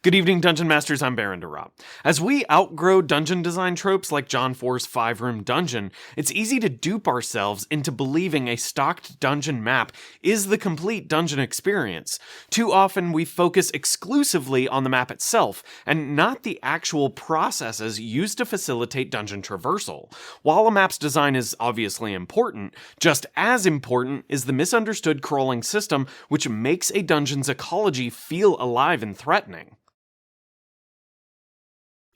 Good evening, Dungeon Masters, I'm Baron Durop. As we outgrow dungeon design tropes like John 4's 5-room dungeon, it's easy to dupe ourselves into believing a stocked dungeon map is the complete dungeon experience. Too often we focus exclusively on the map itself, and not the actual processes used to facilitate dungeon traversal. While a map's design is obviously important, just as important is the misunderstood crawling system which makes a dungeon's ecology feel alive and threatening.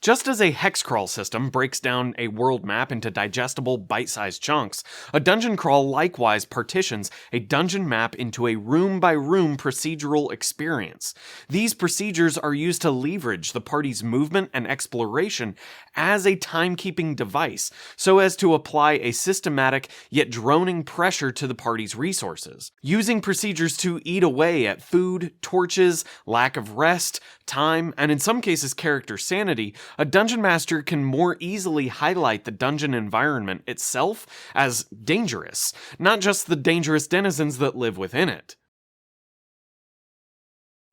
Just as a hex crawl system breaks down a world map into digestible, bite-sized chunks, a dungeon crawl likewise partitions a dungeon map into a room-by-room procedural experience. These procedures are used to leverage the party's movement and exploration as a timekeeping device, so as to apply a systematic yet droning pressure to the party's resources. Using procedures to eat away at food, torches, lack of rest, time, and in some cases character sanity, a dungeon master can more easily highlight the dungeon environment itself as dangerous, not just the dangerous denizens that live within it.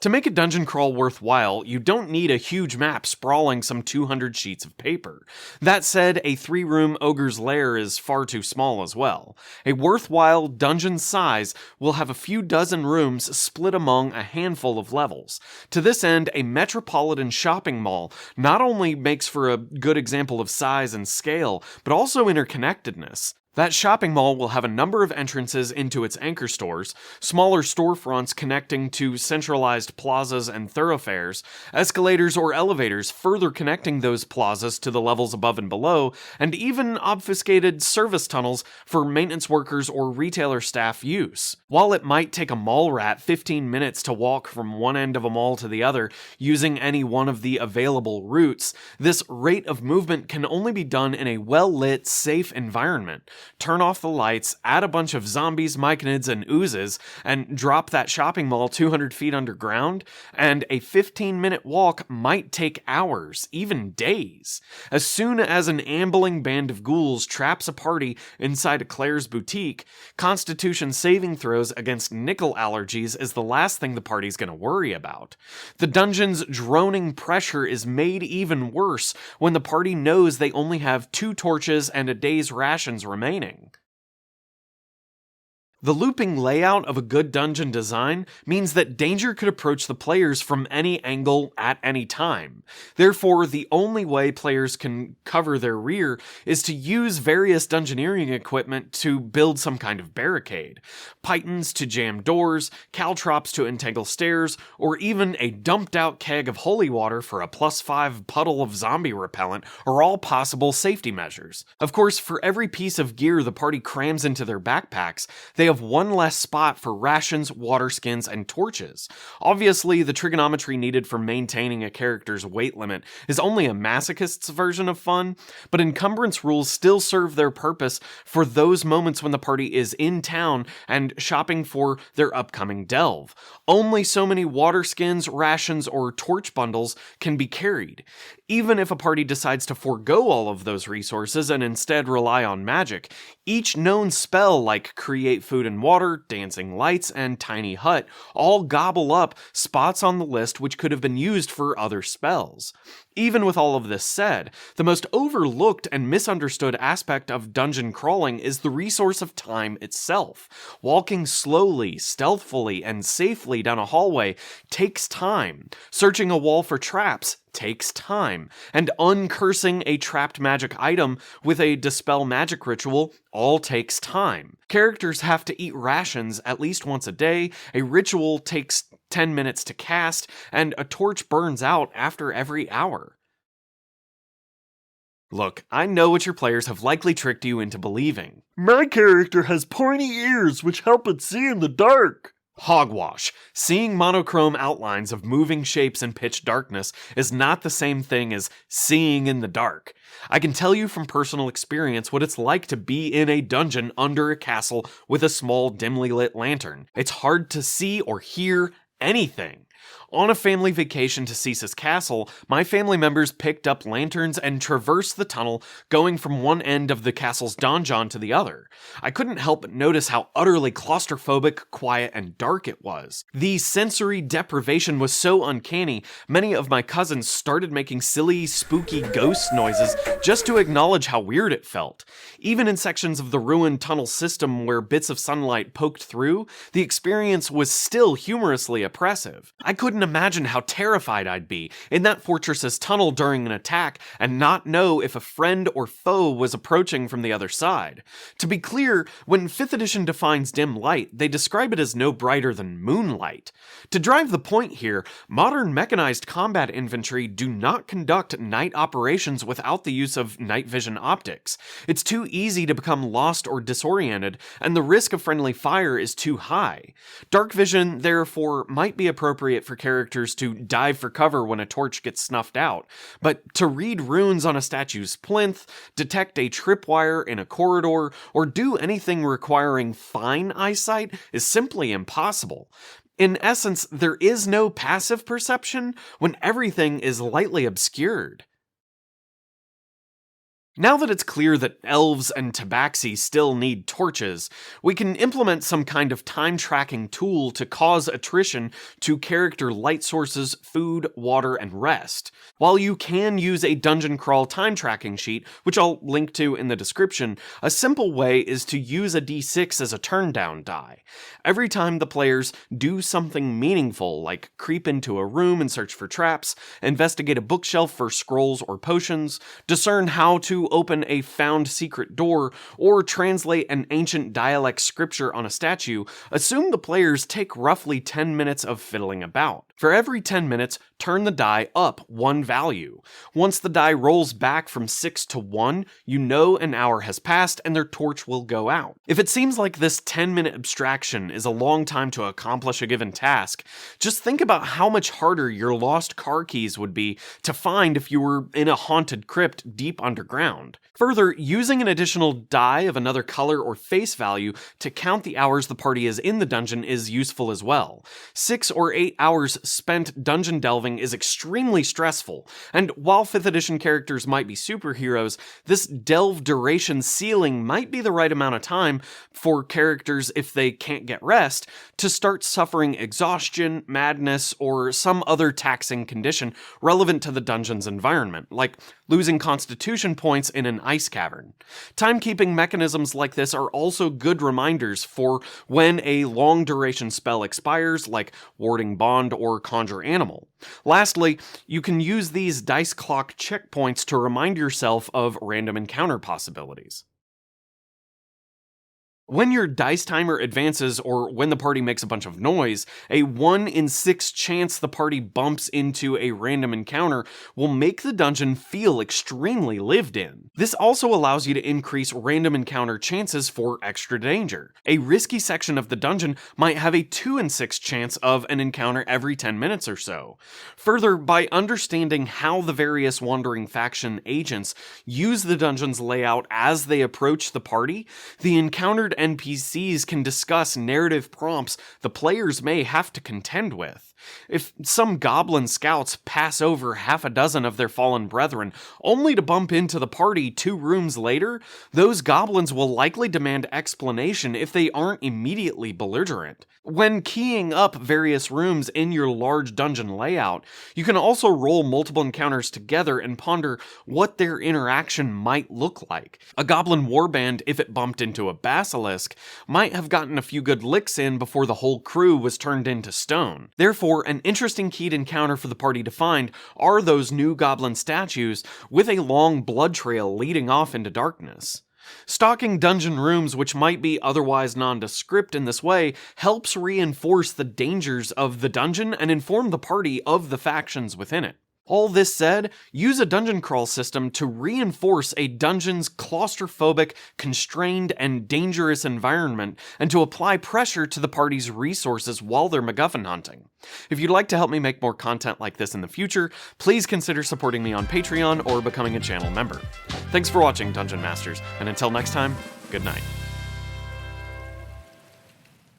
To make a dungeon crawl worthwhile, you don't need a huge map sprawling some 200 sheets of paper. That said, a 3-room ogre's lair is far too small as well. A worthwhile dungeon size will have a few dozen rooms split among a handful of levels. To this end, a metropolitan shopping mall not only makes for a good example of size and scale, but also interconnectedness. That shopping mall will have a number of entrances into its anchor stores, smaller storefronts connecting to centralized plazas and thoroughfares, escalators or elevators further connecting those plazas to the levels above and below, and even obfuscated service tunnels for maintenance workers or retailer staff use. While it might take a mall rat 15 minutes to walk from one end of a mall to the other using any one of the available routes, this rate of movement can only be done in a well-lit, safe environment. Turn off the lights, add a bunch of zombies, myconids, and oozes, and drop that shopping mall 200 feet underground, and a 15-minute walk might take hours, even days. As soon as an ambling band of ghouls traps a party inside a Claire's boutique, Constitution saving throws against nickel allergies is the last thing the party's gonna worry about. The dungeon's droning pressure is made even worse when the party knows they only have 2 torches and a day's rations remaining. The looping layout of a good dungeon design means that danger could approach the players from any angle at any time. Therefore, the only way players can cover their rear is to use various dungeoneering equipment to build some kind of barricade. Pythons to jam doors, caltrops to entangle stairs, or even a dumped-out keg of holy water for a +5 puddle of zombie repellent are all possible safety measures. Of course, for every piece of gear the party crams into their backpacks, they have one less spot for rations, water skins, and torches. Obviously, the trigonometry needed for maintaining a character's weight limit is only a masochist's version of fun, but encumbrance rules still serve their purpose for those moments when the party is in town and shopping for their upcoming delve. Only so many water skins, rations, or torch bundles can be carried. Even if a party decides to forego all of those resources and instead rely on magic, each known spell like Create Food and Water, Dancing Lights, and Tiny Hut all gobble up spots on the list which could have been used for other spells. Even with all of this said, the most overlooked and misunderstood aspect of dungeon crawling is the resource of time itself. Walking slowly, stealthily, and safely down a hallway takes time. Searching a wall for traps takes time, and uncursing a trapped magic item with a dispel magic ritual all takes time. Characters have to eat rations at least once a day, a ritual takes 10 minutes to cast, and a torch burns out after every hour. Look, I know what your players have likely tricked you into believing. My character has pointy ears which help it see in the dark. Hogwash. Seeing monochrome outlines of moving shapes in pitch darkness is not the same thing as seeing in the dark. I can tell you from personal experience what it's like to be in a dungeon under a castle with a small dimly lit lantern. It's hard to see or hear anything. On a family vacation to Cease's castle, my family members picked up lanterns and traversed the tunnel, going from one end of the castle's donjon to the other. I couldn't help but notice how utterly claustrophobic, quiet, and dark it was. The sensory deprivation was so uncanny, many of my cousins started making silly, spooky ghost noises just to acknowledge how weird it felt. Even in sections of the ruined tunnel system where bits of sunlight poked through, the experience was still humorously oppressive. I couldn't imagine how terrified I'd be in that fortress's tunnel during an attack and not know if a friend or foe was approaching from the other side. To be clear, when 5th edition defines dim light, they describe it as no brighter than moonlight. To drive the point here, modern mechanized combat infantry do not conduct night operations without the use of night vision optics. It's too easy to become lost or disoriented, and the risk of friendly fire is too high. Dark vision, therefore, might be appropriate for characters to dive for cover when a torch gets snuffed out, but to read runes on a statue's plinth, detect a tripwire in a corridor, or do anything requiring fine eyesight is simply impossible. In essence, there is no passive perception when everything is lightly obscured. Now that it's clear that elves and tabaxi still need torches, we can implement some kind of time-tracking tool to cause attrition to character light sources, food, water, and rest. While you can use a dungeon crawl time-tracking sheet, which I'll link to in the description, a simple way is to use a d6 as a turn-down die. Every time the players do something meaningful, like creep into a room and search for traps, investigate a bookshelf for scrolls or potions, discern how to open a found secret door, or translate an ancient dialect scripture on a statue, assume the players take roughly 10 minutes of fiddling about. For every 10 minutes, turn the die up one value. Once the die rolls back from 6 to 1, you know an hour has passed and their torch will go out. If it seems like this 10-minute abstraction is a long time to accomplish a given task, just think about how much harder your lost car keys would be to find if you were in a haunted crypt deep underground. Further, using an additional die of another color or face value to count the hours the party is in the dungeon is useful as well. 6 or 8 hours spent dungeon delving is extremely stressful, and while 5th edition characters might be superheroes, this delve duration ceiling might be the right amount of time for characters, if they can't get rest, to start suffering exhaustion, madness, or some other taxing condition relevant to the dungeon's environment, like losing constitution points in an ice cavern. Timekeeping mechanisms like this are also good reminders for when a long duration spell expires, like Warding Bond or Conjure Animal. Lastly, you can use these dice clock checkpoints to remind yourself of random encounter possibilities. When your dice timer advances, or when the party makes a bunch of noise, a 1 in 6 chance the party bumps into a random encounter will make the dungeon feel extremely lived in. This also allows you to increase random encounter chances for extra danger. A risky section of the dungeon might have a 2 in 6 chance of an encounter every 10 minutes or so. Further, by understanding how the various wandering faction agents use the dungeon's layout as they approach the party, the encountered NPCs can discuss narrative prompts the players may have to contend with. If some goblin scouts pass over half a dozen of their fallen brethren, only to bump into the party 2 rooms later, those goblins will likely demand explanation if they aren't immediately belligerent. When keying up various rooms in your large dungeon layout, you can also roll multiple encounters together and ponder what their interaction might look like. A goblin warband, if it bumped into a basilisk, might have gotten a few good licks in before the whole crew was turned into stone. Therefore, an interesting keyed encounter for the party to find are those new goblin statues with a long blood trail leading off into darkness. Stalking dungeon rooms which might be otherwise nondescript in this way helps reinforce the dangers of the dungeon and inform the party of the factions within it. All this said, use a dungeon crawl system to reinforce a dungeon's claustrophobic, constrained, and dangerous environment, and to apply pressure to the party's resources while they're MacGuffin hunting. If you'd like to help me make more content like this in the future, please consider supporting me on Patreon or becoming a channel member. Thanks for watching, Dungeon Masters, and until next time, good night.